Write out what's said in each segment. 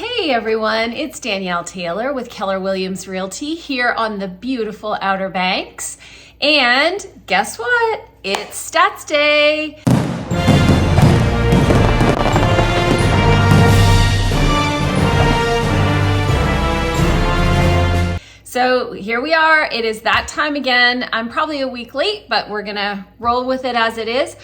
Hey everyone, it's Danielle Taylor with Keller Williams Realty here on the beautiful Outer Banks. And guess what? It's Stats Day. So here we are. It is that time again. I'm probably a week late, but we're gonna roll with it as it is.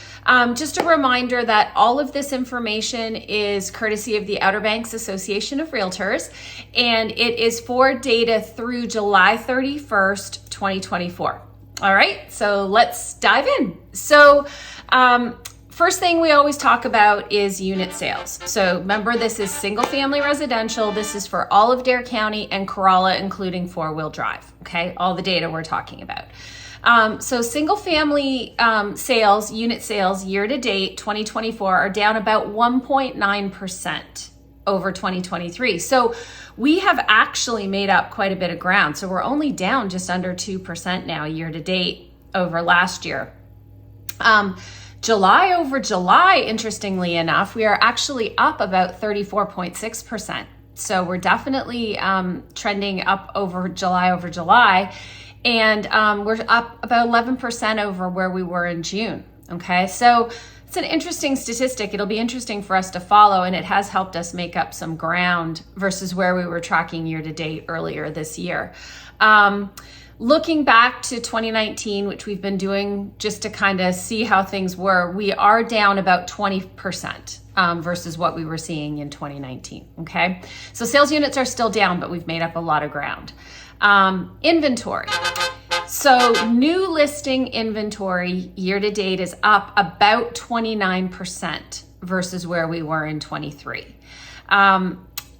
Just a reminder that all of this information is courtesy of the Outer Banks Association of Realtors, and it is for data through July 31st, 2024. All right, so let's dive in. So, first thing we always talk about is unit sales. So remember, this is single family residential. This is for all of Dare County and Corolla, including 4-wheel drive, okay? All the data we're talking about. So single family sales, unit sales year to date, 2024 are down about 1.9% over 2023. So we have actually made up quite a bit of ground. So we're only down just under 2% now year to date over last year. July over July, interestingly enough, we are actually up about 34.6%. So we're definitely trending up over July. And we're up about 11% over where we were in June. Okay, so it's an interesting statistic. It'll be interesting for us to follow, and it has helped us make up some ground versus where we were tracking year to date earlier this year. Looking back to 2019, which we've been doing just to kind of see how things were, we are down about 20% versus what we were seeing in 2019, okay? So sales units are still down, but we've made up a lot of ground. Inventory. So new listing inventory year to date is up about 29% versus where we were in 23.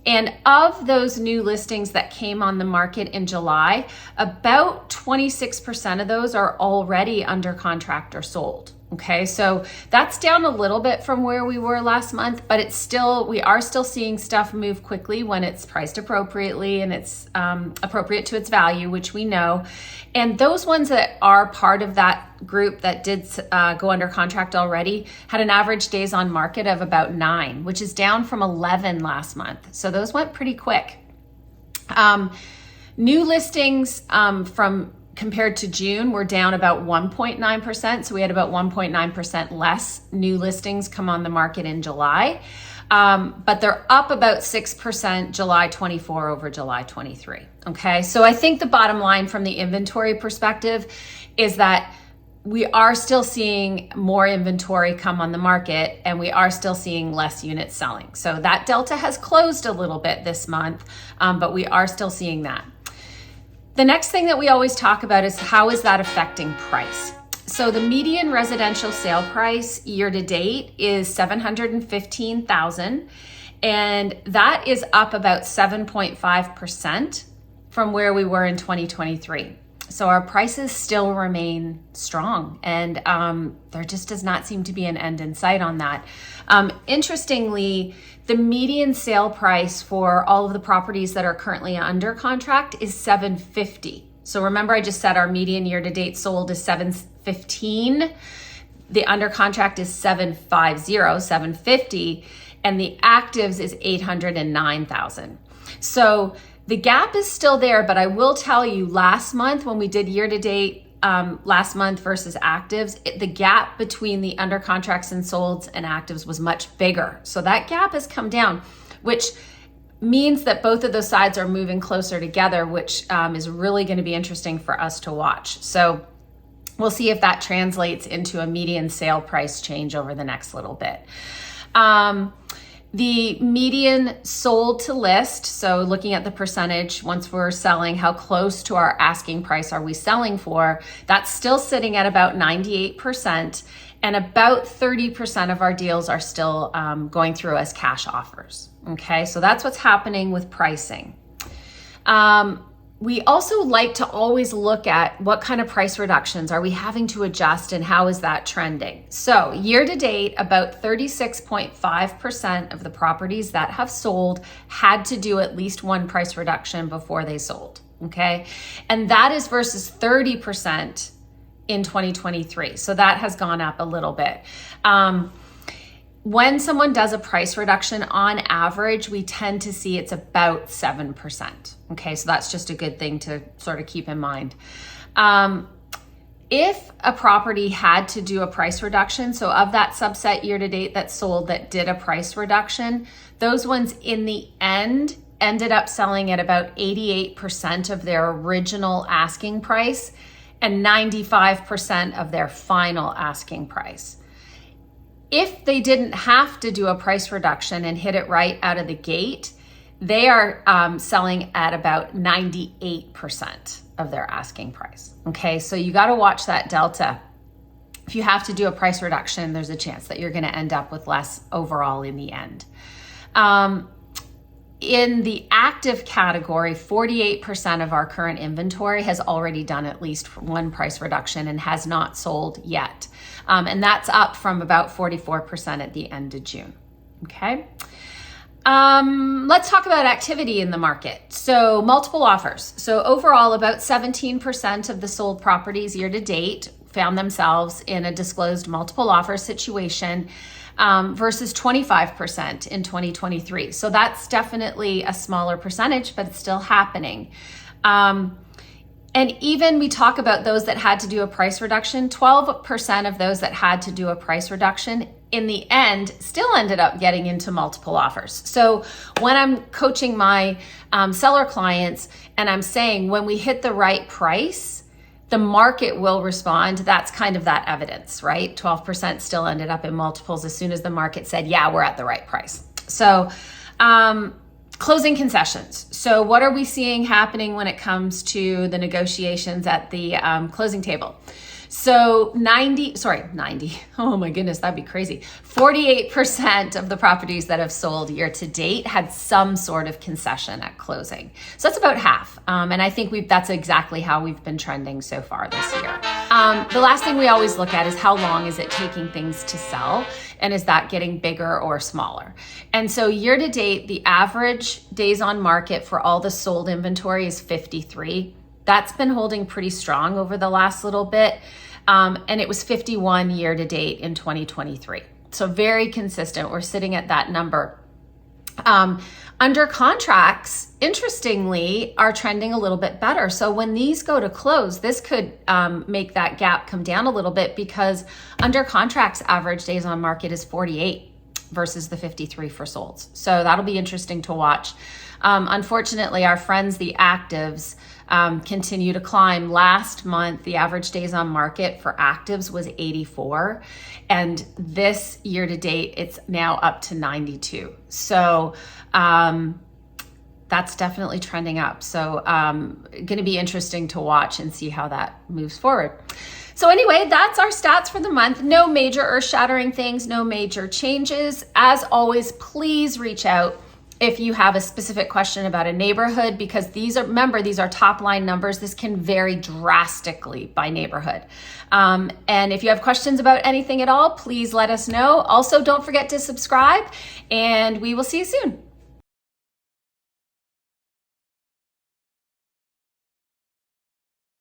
And of those new listings that came on the market in July, about 26% of those are already under contract or sold. Okay, so that's down a little bit from where we were last month, but we are still seeing stuff move quickly when it's priced appropriately and it's appropriate to its value, which we know. And those ones that are part of that group that did go under contract already had an average days on market of about 9, which is down from 11 last month. So those went pretty quick. New listings compared to June, we're down about 1.9%. So we had about 1.9% less new listings come on the market in July. But they're up about 6% July 24 over July 23. Okay, so I think the bottom line from the inventory perspective is that we are still seeing more inventory come on the market, and we are still seeing less units selling. So that delta has closed a little bit this month, but we are still seeing that. The next thing that we always talk about is how is that affecting price? So the median residential sale price year to date is $715,000, and that is up about 7.5% from where we were in 2023. So our prices still remain strong, and there just does not seem to be an end in sight on that. Interestingly, the median sale price for all of the properties that are currently under contract is $750,000. So remember, I just said our median year to date sold is $715,000. The under contract is $750,000, and the actives is $809,000. So the gap is still there, but I will tell you, last month when we did year to date, last month versus actives, the gap between the under contracts and solds and actives was much bigger. So that gap has come down, which means that both of those sides are moving closer together, which is really going to be interesting for us to watch. So we'll see if that translates into a median sale price change over the next little bit. The median sold to list, so looking at the percentage once we're selling, how close to our asking price are we selling for, that's still sitting at about 98%, and about 30% of our deals are still going through as cash offers. Okay, so that's what's happening with pricing. We also like to always look at what kind of price reductions are we having to adjust and how is that trending. So year to date, about 36.5% of the properties that have sold had to do at least one price reduction before they sold, okay? And that is versus 30% in 2023. So that has gone up a little bit. when someone does a price reduction, on average, we tend to see it's about 7%. Okay, so that's just a good thing to sort of keep in mind. If a property had to do a price reduction, so of that subset year to date that sold that did a price reduction, those ones in the end ended up selling at about 88% of their original asking price and 95% of their final asking price. If they didn't have to do a price reduction and hit it right out of the gate, they are selling at about 98% of their asking price. Okay, so you got to watch that delta. If you have to do a price reduction, there's a chance that you're going to end up with less overall in the end. In the active category, 48% of our current inventory has already done at least one price reduction and has not sold yet. And that's up from about 44% at the end of June. Okay. Let's talk about activity in the market. So multiple offers. So overall, about 17% of the sold properties year to date found themselves in a disclosed multiple offer situation, versus 25% in 2023. So that's definitely a smaller percentage, but it's still happening. And even we talk about those that had to do a price reduction, 12% of those that had to do a price reduction in the end still ended up getting into multiple offers. So when I'm coaching my seller clients and I'm saying when we hit the right price, the market will respond, that's kind of that evidence, right? 12% still ended up in multiples as soon as the market said, yeah, we're at the right price. So closing concessions. So what are we seeing happening when it comes to the negotiations at the closing table? So 90, oh my goodness, that'd be crazy. 48% of the properties that have sold year to date had some sort of concession at closing. So that's about half. And I think that's exactly how we've been trending so far this year. The last thing we always look at is how long is it taking things to sell? And is that getting bigger or smaller? And so year to date, the average days on market for all the sold inventory is 53. That's been holding pretty strong over the last little bit. And it was 51 year to date in 2023. So very consistent. We're sitting at that number. Under contracts, interestingly, are trending a little bit better. So when these go to close, this could make that gap come down a little bit because under contracts, average days on market is 48 versus the 53 for solds. So that'll be interesting to watch. Unfortunately, our friends, the actives, continue to climb. Last month, the average days on market for actives was 84. And this year to date, it's now up to 92. So that's definitely trending up. So going to be interesting to watch and see how that moves forward. So anyway, that's our stats for the month. No major earth-shattering things, no major changes. As always, please reach out if you have a specific question about a neighborhood, because these are top line numbers. This can vary drastically by neighborhood. And if you have questions about anything at all, please let us know. Also, don't forget to subscribe, and we will see you soon.